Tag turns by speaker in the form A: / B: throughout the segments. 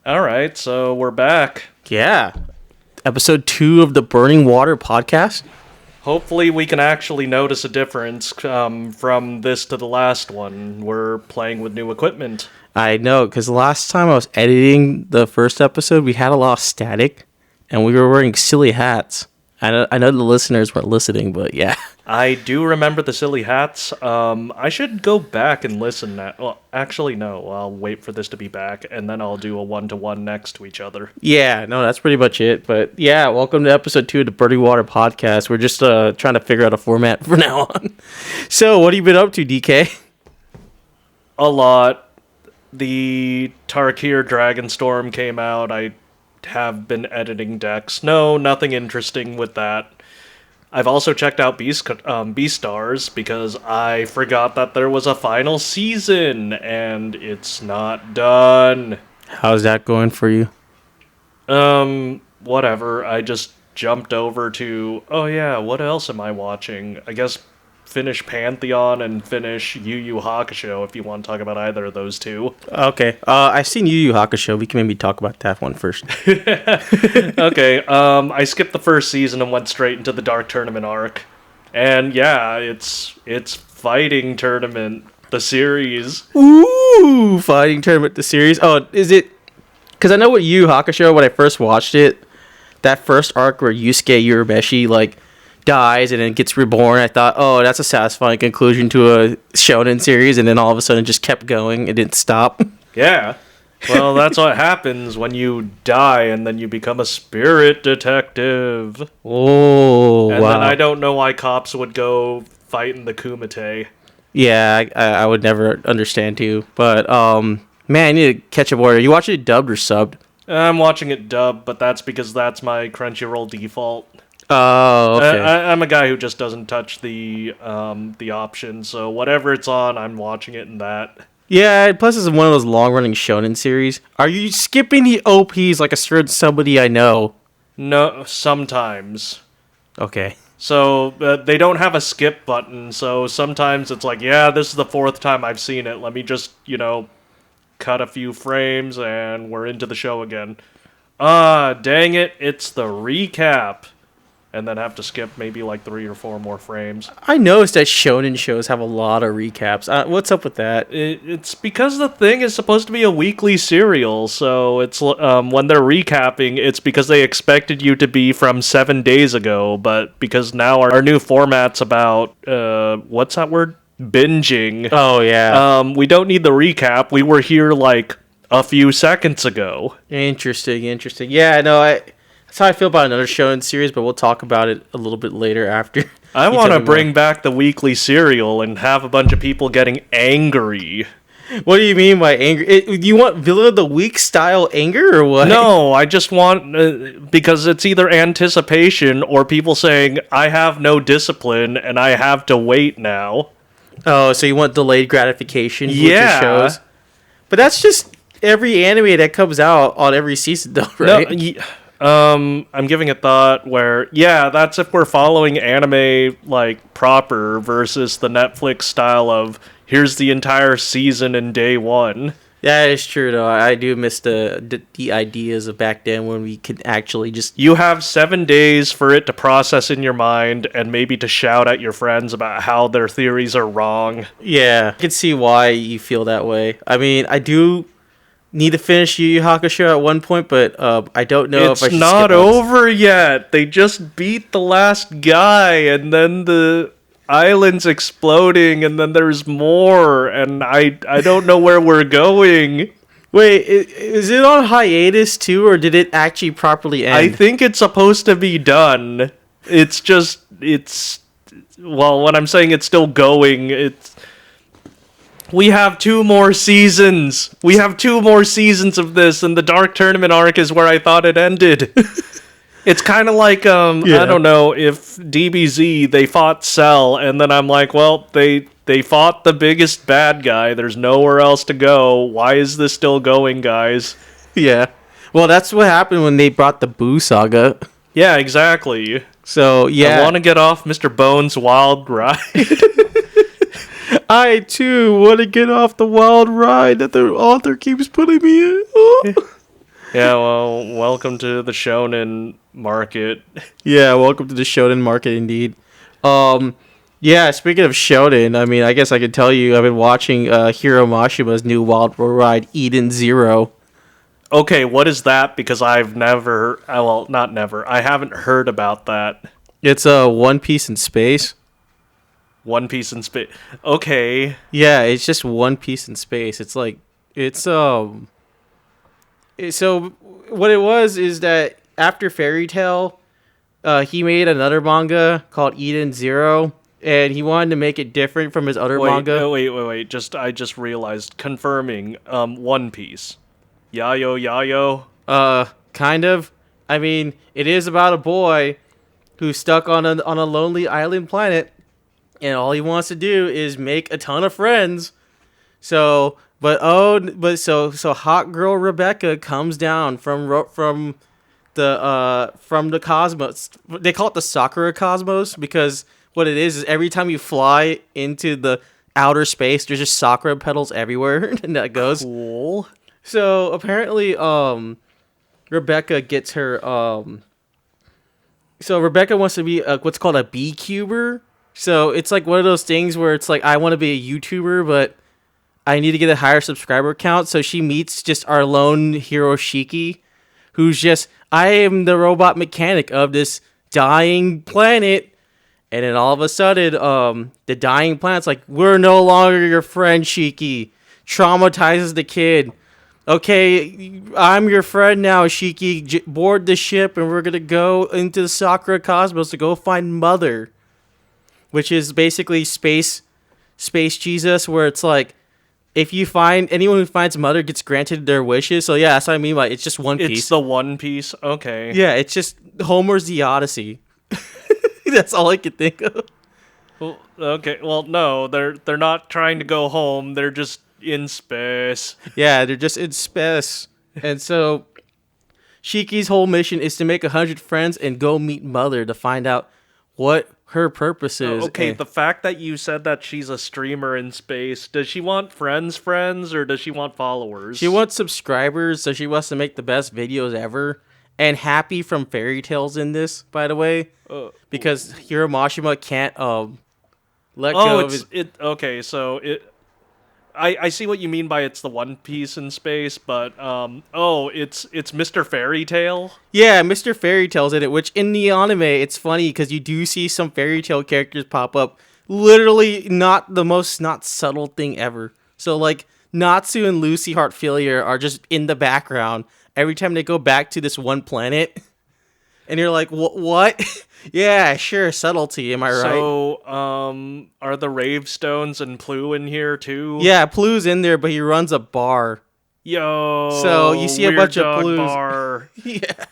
A: All right, so we're back.
B: Yeah. Episode 2 of the Burning Water podcast.
A: Hopefully we can actually notice a difference from this to the last one. We're playing with new equipment.
B: I know, because last time I was editing the first episode, we had a lot of static, and we were wearing silly hats. I know the listeners weren't listening, but yeah.
A: I do remember the silly hats. I should go back and listen. Well, actually, no. I'll wait for this to be back, and then I'll do a one-to-one next to each other.
B: Yeah, no, that's pretty much it. But yeah, welcome to episode 2 of the Burning Water podcast. We're just trying to figure out a format from now on. So, what have you been up to, DK?
A: A lot. The Tarkir Dragonstorm came out. I have been editing decks. No, nothing interesting with that. I've also checked out Beastars because I forgot that there was a final season and it's not done.
B: How's that going for you?
A: Whatever. I just jumped over to, oh yeah, what else am I watching? I guess finish Pantheon and finish Yu Yu Hakusho if you want to talk about either of those two.
B: Okay. I've seen Yu Yu Hakusho. We can maybe talk about that one first.
A: Okay. I skipped the first season and went straight into the Dark Tournament arc. And yeah, it's Fighting Tournament, the series.
B: Ooh, Fighting Tournament, the series. Oh, is it? Because I know what Yu Yu Hakusho, when I first watched it, that first arc where Yusuke Urameshi, dies and then gets reborn. I thought, oh, that's a satisfying conclusion to a shonen series, and then all of a sudden it just kept going. It didn't stop.
A: Yeah. Well, that's what happens when you die and then you become a spirit detective.
B: Oh,
A: and
B: wow.
A: then I don't know why cops would go fight in the Kumite.
B: Yeah, I would never understand too. But, man, I need to catch up order. You watching it dubbed or subbed?
A: I'm watching it dubbed, but that's because that's my Crunchyroll default.
B: Oh, okay.
A: I'm a guy who just doesn't touch the option, so whatever it's on, I'm watching it in that.
B: Yeah, plus it's one of those long-running shonen series. Are you skipping the OPs like a certain somebody I know?
A: No, sometimes.
B: Okay.
A: So, they don't have a skip button, so sometimes it's like, yeah, this is the 4th time I've seen it, let me just, cut a few frames and we're into the show again. Dang it, it's the recap. And then have to skip maybe 3 or 4 more frames.
B: I noticed that shonen shows have a lot of recaps. What's up with that?
A: It's because the thing is supposed to be a weekly serial, so it's when they're recapping, it's because they expected you to be from 7 days ago, but because now our new format's about, what's that word? Binging.
B: Oh, yeah.
A: We don't need the recap. We were here a few seconds ago.
B: Interesting. Yeah, no, that's how I feel about another shonen series, but we'll talk about it a little bit later after.
A: I want to bring back the weekly serial and have a bunch of people getting angry.
B: What do you mean by angry? You want Villain of the Week style anger or what?
A: No, I just want, because it's either anticipation or people saying, I have no discipline and I have to wait now.
B: Oh, so you want delayed gratification with
A: your
B: shows? But that's just every anime that comes out on every season though, right?
A: No, I'm giving it thought where, yeah, that's if we're following anime, proper versus the Netflix style of, here's the entire season in day 1.
B: That is true, though. I do miss the ideas of back then when we could actually just...
A: You have 7 days for it to process in your mind and maybe to shout at your friends about how their theories are wrong.
B: Yeah, I can see why you feel that way. I mean, I do need to finish Yu Yu Hakusho at one point, but I don't know if I should skip
A: It's not over yet. They just beat the last guy, and then the island's exploding, and then there's more, and I don't know where we're going.
B: Wait, is it on hiatus too, or did it actually properly end?
A: I think it's supposed to be done. Well, when I'm saying it's still going, we have 2 more seasons. We have 2 more seasons of this, and the Dark Tournament arc is where I thought it ended. It's kind of like, I don't know, if DBZ, they fought Cell, and then I'm like, well, they fought the biggest bad guy. There's nowhere else to go. Why is this still going, guys?
B: Yeah. Well, that's what happened when they brought the Boo Saga.
A: Yeah, exactly.
B: So, yeah.
A: I want to get off Mr. Bones' wild ride.
B: I, too, want to get off the wild ride that the author keeps putting me in. Oh.
A: Yeah, well, welcome to the shonen market.
B: Yeah, welcome to the Shonen market, indeed. Yeah, speaking of Shonen, I mean, I guess I could tell you I've been watching Hiro Mashima's new Wild Ride Eden Zero.
A: Okay, what is that? Because I've never, well, not never, I haven't heard about that.
B: It's One Piece in space.
A: One Piece in space. Okay.
B: Yeah, it's just One Piece in space. It's like so what it was is that after Fairy Tail, he made another manga called Eden Zero, and he wanted to make it different from his other manga.
A: Wait. I just realized. Confirming. One Piece. Yayo.
B: Kind of. I mean, it is about a boy who's stuck on a lonely island planet, and all he wants to do is make a ton of friends. So hot girl Rebecca comes down from the cosmos. They call it the Sakura cosmos because what it is every time you fly into the outer space, there's just Sakura petals everywhere, and that goes.
A: Cool.
B: So apparently, Rebecca gets her. So Rebecca wants to be what's called a beecuber. So it's like one of those things where it's like I want to be a YouTuber, but I need to get a higher subscriber count. So she meets just our lone hero Shiki, who's just I am the robot mechanic of this dying planet. And then all of a sudden, the dying planet's like, we're no longer your friend, Shiki. Traumatizes the kid. Okay, I'm your friend now, Shiki. Board the ship, and we're gonna go into the Sakura cosmos to go find Mother, which is basically space Jesus, where it's like, if you find anyone who finds Mother gets granted their wishes. So yeah, that's what I mean by it's just One Piece.
A: It's the One Piece. Okay.
B: Yeah, it's just Homer's The Odyssey. That's all I could think of.
A: Well, okay. Well, no, they're not trying to go home. They're just in space.
B: Yeah, they're just in space. And so Shiki's whole mission is to make 100 friends and go meet Mother to find out what her purpose is.
A: Okay, the fact that you said that she's a streamer in space, does she want friends, or does she want followers?
B: She wants subscribers, so she wants to make the best videos ever. And Happy from Fairy Tales in this, by the way, because Hiro Mashima can't let go of his...
A: Okay, so I see what you mean by it's the One Piece in space, but it's Mr. Fairy Tale.
B: Yeah, Mr. Fairy Tale's in it, which in the anime it's funny because you do see some Fairy Tale characters pop up. Literally not the most not subtle thing ever. So like Natsu and Lucy Heart Failure are just in the background every time they go back to this one planet. And you're like, what? Yeah, sure, subtlety, am I right?
A: So, are the Ravestones and Plu in here too?
B: Yeah, Plu's in there, but he runs a bar.
A: Yo,
B: so you see a bunch of Plu's.
A: Bar.
B: Yeah,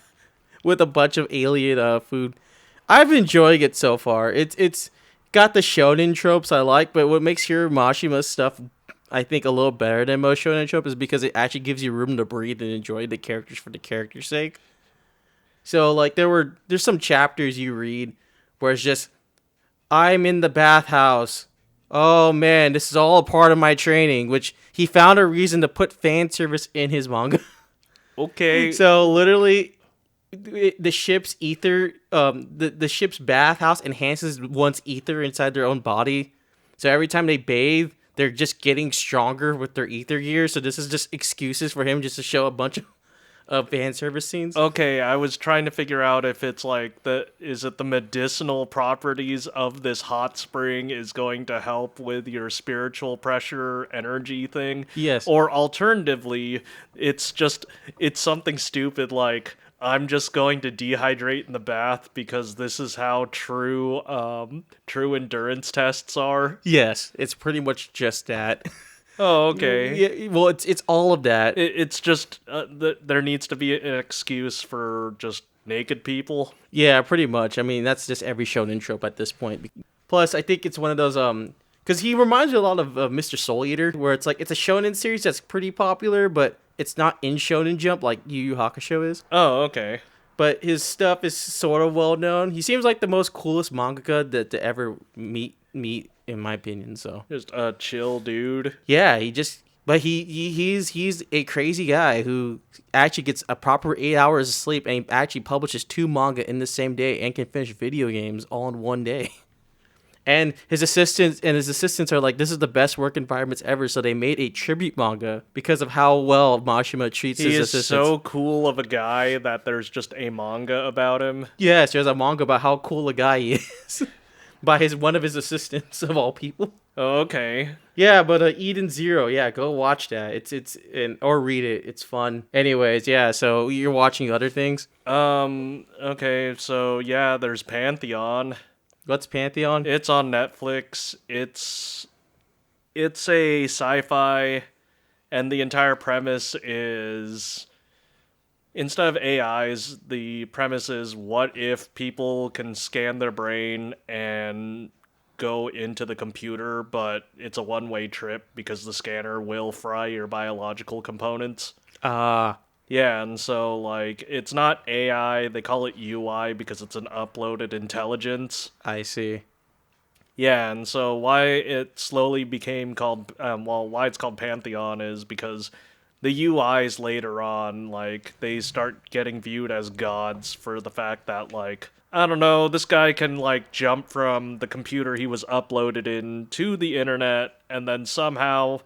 B: with a bunch of alien food. I've enjoying it so far. It's got the shonen tropes I like, but what makes Hiro Mashima's stuff, I think, a little better than most shonen tropes is because it actually gives you room to breathe and enjoy the characters for the character's sake. So, like, there's some chapters you read where it's just, I'm in the bathhouse. Oh, man, this is all a part of my training, which he found a reason to put fan service in his manga.
A: Okay.
B: So, literally, the ship's ether, the ship's bathhouse enhances one's ether inside their own body. So, every time they bathe, they're just getting stronger with their ether gear. So, this is just excuses for him just to show a bunch of fan service scenes.
A: Okay, I was trying to figure out if it's like is it the medicinal properties of this hot spring is going to help with your spiritual pressure energy thing?
B: Yes.
A: Or alternatively, it's something stupid like I'm just going to dehydrate in the bath because this is how true endurance tests are.
B: Yes, it's pretty much just that.
A: Oh, okay.
B: Yeah, well, it's all of that.
A: It's just there needs to be an excuse for just naked people.
B: Yeah, pretty much. I mean, that's just every shonen trope at this point. Plus, I think it's one of those because he reminds me a lot of Mr. Soul Eater, where it's like it's a shonen series that's pretty popular, but it's not in Shonen Jump like Yu Yu Hakusho is.
A: Oh, okay.
B: But his stuff is sort of well known. He seems like the most coolest mangaka to ever meet, in my opinion. So
A: just a chill dude.
B: Yeah, But he's a crazy guy who actually gets a proper 8 hours of sleep and he actually publishes 2 manga in the same day and can finish video games all in one day. And his assistants are like, this is the best work environments ever. So they made a tribute manga because of how well Mashima treats his assistants.
A: He is so cool of a guy that there's just a manga about him.
B: Yes, there's a manga about how cool a guy he is by one of his assistants of all people.
A: Oh, okay.
B: Yeah, but Eden Zero, yeah, go watch that. Or read it. It's fun. Anyways, yeah. So you're watching other things.
A: Okay. So yeah, there's Pantheon.
B: What's Pantheon?
A: It's on Netflix. It's a sci-fi, and the entire premise is, instead of AIs, the premise is, what if people can scan their brain and go into the computer, but it's a one-way trip because the scanner will fry your biological components. Yeah, and so, like, it's not AI, they call it UI because it's an uploaded intelligence.
B: I see.
A: Yeah, and so why it slowly became called, why it's called Pantheon is because the UIs later on, like, they start getting viewed as gods for the fact that, like, I don't know, this guy can, like, jump from the computer he was uploaded in to the internet, and then somehow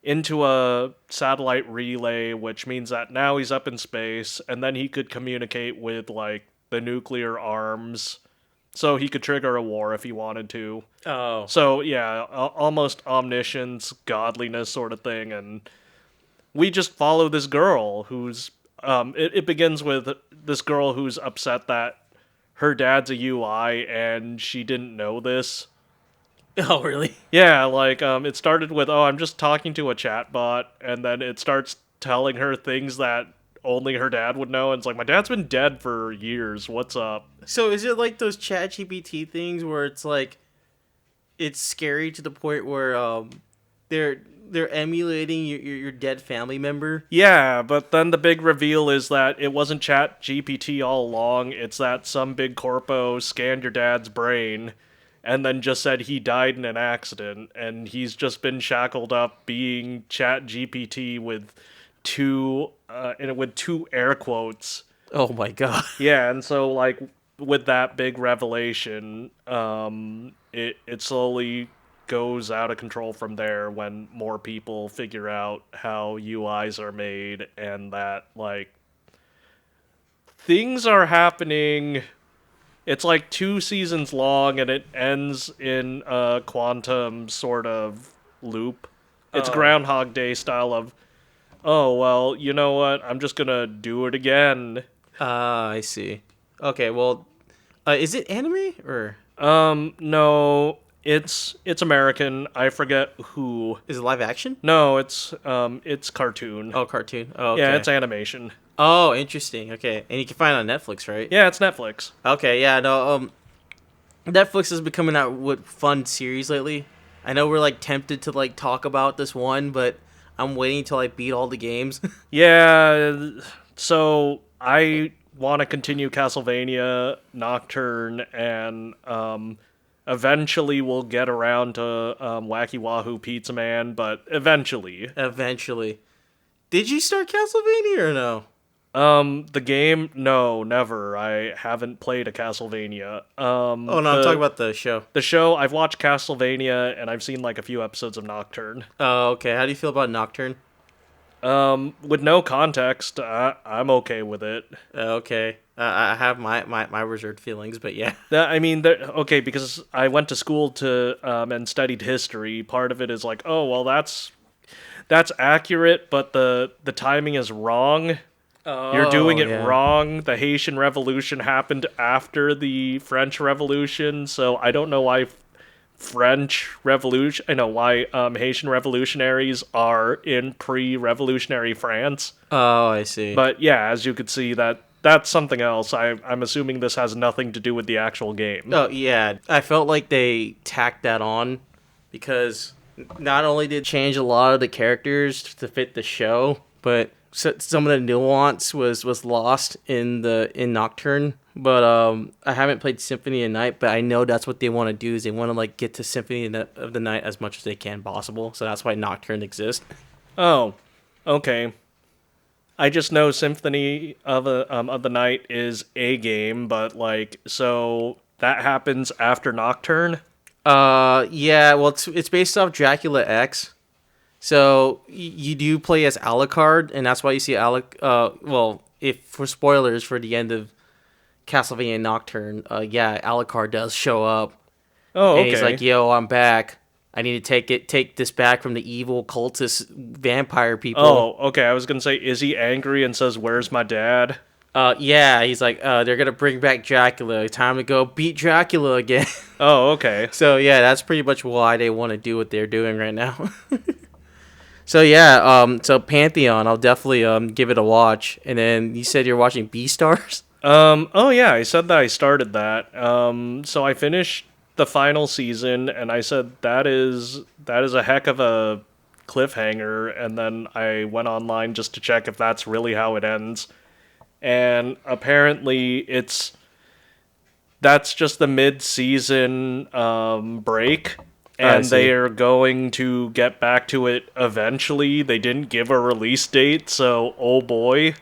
A: into a satellite relay, which means that now he's up in space, and then he could communicate with, like, the nuclear arms, so he could trigger a war if he wanted to.
B: Oh.
A: So, yeah, almost omniscience, godliness sort of thing, and we just follow this girl who's, it begins with this girl who's upset that her dad's a UI, and she didn't know this.
B: Oh, really?
A: Yeah, like, it started with, oh, I'm just talking to a chatbot, and then it starts telling her things that only her dad would know, and it's like, my dad's been dead for years, what's up?
B: So is it like those ChatGPT things where it's like, it's scary to the point where they're emulating your dead family member?
A: Yeah, but then the big reveal is that it wasn't ChatGPT all along, it's that some big corpo scanned your dad's brain, and then just said he died in an accident, and he's just been shackled up being ChatGPT with two air quotes.
B: Oh my god.
A: Yeah, and so, like, with that big revelation, it slowly goes out of control from there when more people figure out how UIs are made, and that, like, things are happening. It's like 2 seasons long, and it ends in a quantum sort of loop. It's Groundhog Day style of, oh, well, you know what? I'm just gonna do it again.
B: I see. Okay, well, is it anime or?
A: No, it's American. I forget who.
B: Is it live action?
A: No, it's cartoon.
B: Oh, cartoon. Oh, okay.
A: Yeah, it's animation.
B: Oh, interesting. Okay, and you can find it on Netflix, right?
A: Yeah, it's Netflix.
B: Okay, yeah, no, Netflix has been coming out with fun series lately. I know we're, like, tempted to, like, talk about this one, but I'm waiting till I beat all the games.
A: Yeah, so I want to continue Castlevania, Nocturne, and eventually we'll get around to Wacky Wahoo Pizza Man, but eventually.
B: Eventually. Did you start Castlevania or no?
A: The game? No, never. I haven't played a Castlevania.
B: Oh, no, I'm talking about the show.
A: The show, I've watched Castlevania, and I've seen, like, a few episodes of Nocturne.
B: Oh, okay. How do you feel about Nocturne?
A: With no context, I'm okay with it.
B: Okay. I have my reserved feelings, but yeah.
A: I mean, okay, because I went to school to and studied history. Part of it is like, oh, well, that's accurate, but the timing is wrong. You're doing it wrong. The Haitian Revolution happened after the French Revolution, so I don't know why Haitian revolutionaries are in pre-revolutionary France.
B: Oh, I see.
A: But yeah, as you could see, that's something else. I'm assuming this has nothing to do with the actual game.
B: Oh, yeah. I felt like they tacked that on because not only did it change a lot of the characters to fit the show, but some of the nuance was lost in Nocturne. But I haven't played Symphony of the Night, but I know that's what they want to do is they want to, like, get to Symphony of the Night as much as they can possible. So that's why Nocturne exists.
A: Oh, okay. I just know Symphony of the Night is a game, but like, so that happens after Nocturne.
B: Yeah, well, it's based off Dracula X. So you do play as Alucard, and that's why you see Alec. Well, if for spoilers for the end of Castlevania Nocturne, yeah, Alucard does show up,
A: Oh,
B: and he's
A: okay.
B: like, "Yo, I'm back. I need to take this back from the evil cultist vampire people."
A: Oh, okay. I was gonna say, is he angry and says, "Where's my dad"?
B: Yeah, he's like, they're gonna bring back Dracula. Time to go beat Dracula again.
A: Oh, okay.
B: So yeah, that's pretty much why they want to do what they're doing right now. So yeah, so Pantheon, I'll definitely give it a watch. And then you said you're watching Beastars?
A: Oh yeah, I said that I started that. So I finished the final season, and I said that is a heck of a cliffhanger. And then I went online just to check if that's really how it ends. And apparently, that's just the mid-season break,
B: I
A: and
B: see.
A: they are going to get back to it eventually. They didn't give a release date, so oh boy.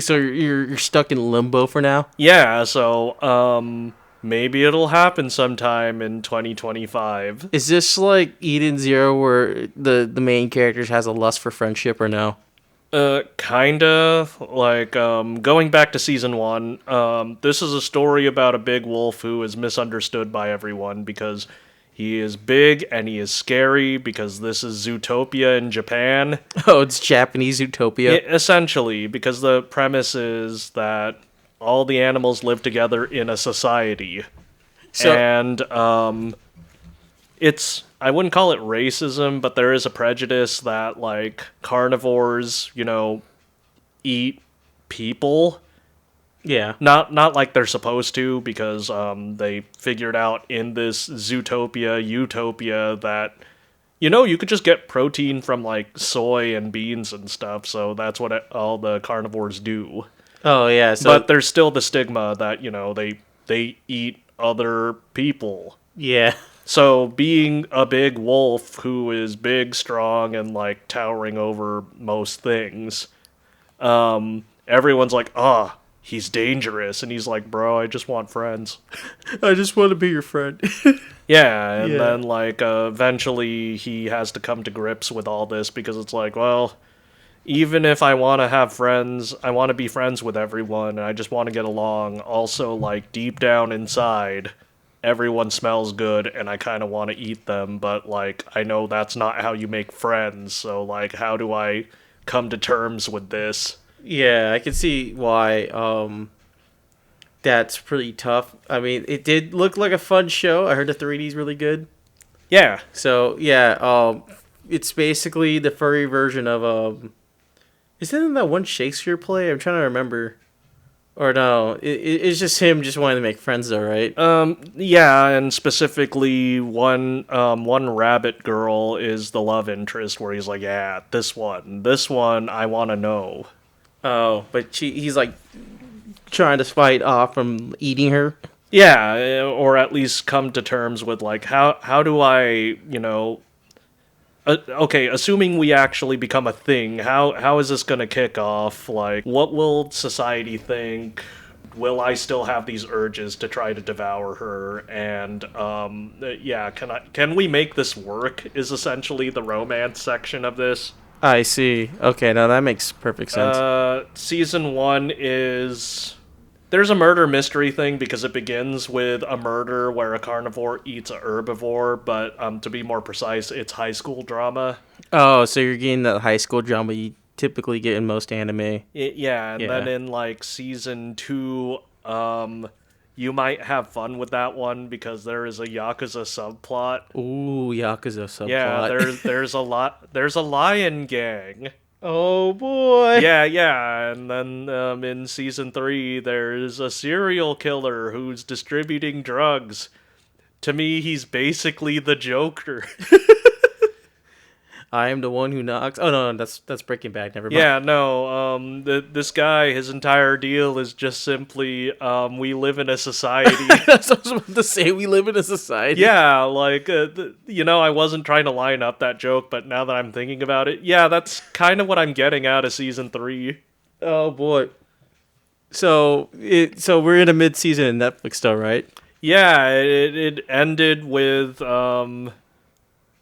B: So you're stuck in limbo for now?
A: Yeah, so maybe it'll happen sometime in 2025.
B: Is this like Eden Zero where the main character has a lust for friendship or no?
A: Kinda like going back to season 1. This is a story about a big wolf who is misunderstood by everyone because he is big and he is scary because this is Zootopia in Japan.
B: Oh, it's Japanese Utopia.
A: Essentially, because the premise is that all the animals live together in a society.
B: So
A: And it's I wouldn't call it racism, but there is a prejudice that like carnivores, eat people.
B: yeah.
A: Not like they're supposed to, because they figured out in this Zootopia utopia that you could just get protein from like soy and beans and stuff, so that's what all the carnivores do.
B: Oh yeah.
A: But there's still the stigma that they eat other people.
B: Yeah.
A: So being a big wolf who is big, strong, and like towering over most things, everyone's like, he's dangerous, and he's like, bro, I just want friends.
B: I just want to be your friend.
A: Yeah, and
B: Yeah.
A: then like eventually he has to come to grips with all this because it's like, well, even if I want to have friends, I want to be friends with everyone, and I just want to get along. Also, like deep down inside, everyone smells good, and I kind of want to eat them, but like I know that's not how you make friends. So like, how do I come to terms with this?
B: Yeah, I can see why that's pretty tough. I mean, it did look like a fun show. I heard the 3D is really good.
A: Yeah,
B: So, yeah, it's basically the furry version of isn't it that one Shakespeare play? I'm trying to remember. Or no, it's just him just wanting to make friends though, right?
A: yeah, and specifically one rabbit girl is the love interest, where he's like, yeah, this one, I want to know.
B: Oh, but he's like trying to fight off from eating her.
A: Yeah, or at least come to terms with like how do I okay, assuming we actually become a thing, how is this gonna kick off? Like, what will society think? Will I still have these urges to try to devour her? And yeah, can we make this work? Is essentially the romance section of this.
B: I see. Okay, now that makes perfect sense.
A: Season 1 is there's a murder mystery thing because it begins with a murder where a carnivore eats a herbivore, but to be more precise, it's high school drama.
B: Oh, so you're getting the high school drama you typically get in most anime.
A: Yeah, and
B: Yeah.
A: then in like season 2, you might have fun with that one because there is a Yakuza subplot.
B: Ooh, Yakuza subplot.
A: Yeah, there's a lion gang.
B: Oh boy.
A: Yeah, and then in season 3, there's a serial killer who's distributing drugs. To me, he's basically the Joker.
B: I am the one who knocks. Oh no, that's Breaking Bad. Never mind.
A: Yeah, no. This guy, his entire deal is just simply, we live in a society.
B: That's what I was about to say. We live in a society.
A: Yeah, like, I wasn't trying to line up that joke, but now that I'm thinking about it, yeah, that's kind of what I'm getting out of season 3.
B: Oh boy. So we're in a mid-season in Netflix though, right?
A: Yeah, it ended with,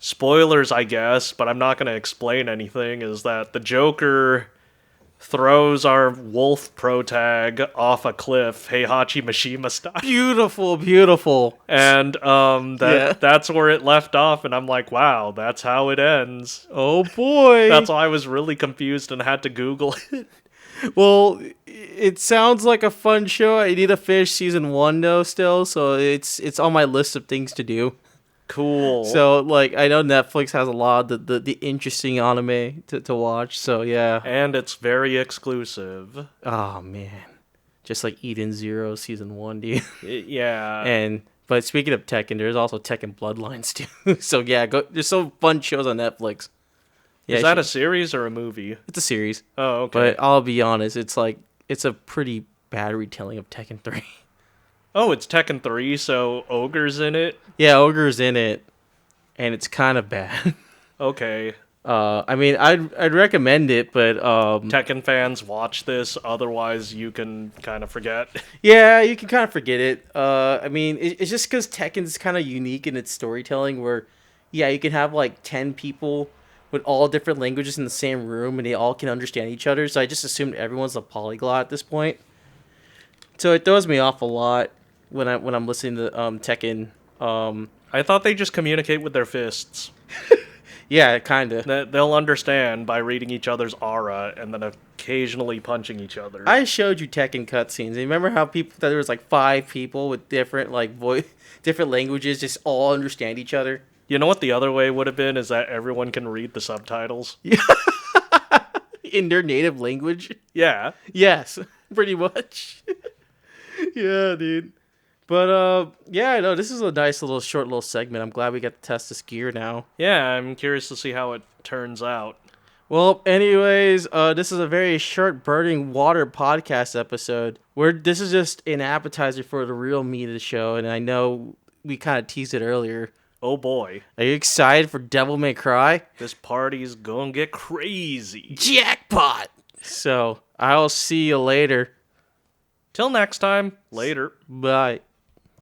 A: spoilers, I guess, but I'm not going to explain anything, is that the Joker throws our wolf protag off a cliff, Heihachi Mishima style.
B: Beautiful, beautiful.
A: And
B: Yeah.
A: that's where it left off, and I'm like, wow, that's how it ends.
B: Oh boy.
A: That's why I was really confused and had to Google it.
B: Well, it sounds like a fun show. I need to finish season 1 though still, so it's on my list of things to do.
A: Cool.
B: So like I know Netflix has a lot of the interesting anime to watch, so yeah.
A: And it's very exclusive.
B: Oh man. Just like Eden Zero season 1, dude.
A: Yeah.
B: But speaking of Tekken, there's also Tekken Bloodlines too. So yeah, there's some fun shows on Netflix. Yeah,
A: Is that a series or a movie?
B: it's a series.
A: Oh, okay.
B: But I'll be honest, it's a pretty bad retelling of Tekken 3.
A: Oh, it's Tekken 3, so Ogre's in it?
B: Yeah, Ogre's in it, and it's kind of bad.
A: Okay.
B: I mean, I'd recommend it, but
A: Tekken fans, watch this, otherwise you can kind of forget.
B: yeah, you can kind of forget it. I mean, it's just because Tekken's kind of unique in its storytelling, where yeah, you can have like 10 people with all different languages in the same room, and they all can understand each other. So I just assumed everyone's a polyglot at this point. So it throws me off a lot when I'm listening to Tekken.
A: I thought they just communicate with their fists.
B: Yeah, kind of.
A: They'll understand by reading each other's aura and then occasionally punching each other.
B: I showed you Tekken cutscenes. And remember how there was like 5 people with different different languages just all understand each other?
A: You know what the other way would have been, is that everyone can read the subtitles?
B: In their native language?
A: Yeah.
B: Yes, pretty much. Yeah, dude. But yeah, no, this is a nice short little segment. I'm glad we got to test this gear now.
A: Yeah, I'm curious to see how it turns out.
B: Well, anyways, this is a very short burning water podcast episode where this is just an appetizer for the real meat of the show, and I know we kind of teased it earlier.
A: Oh boy.
B: Are you excited for Devil May Cry?
A: This party's gonna get crazy.
B: Jackpot! So, I'll see you later.
A: Till next time, later.
B: Bye.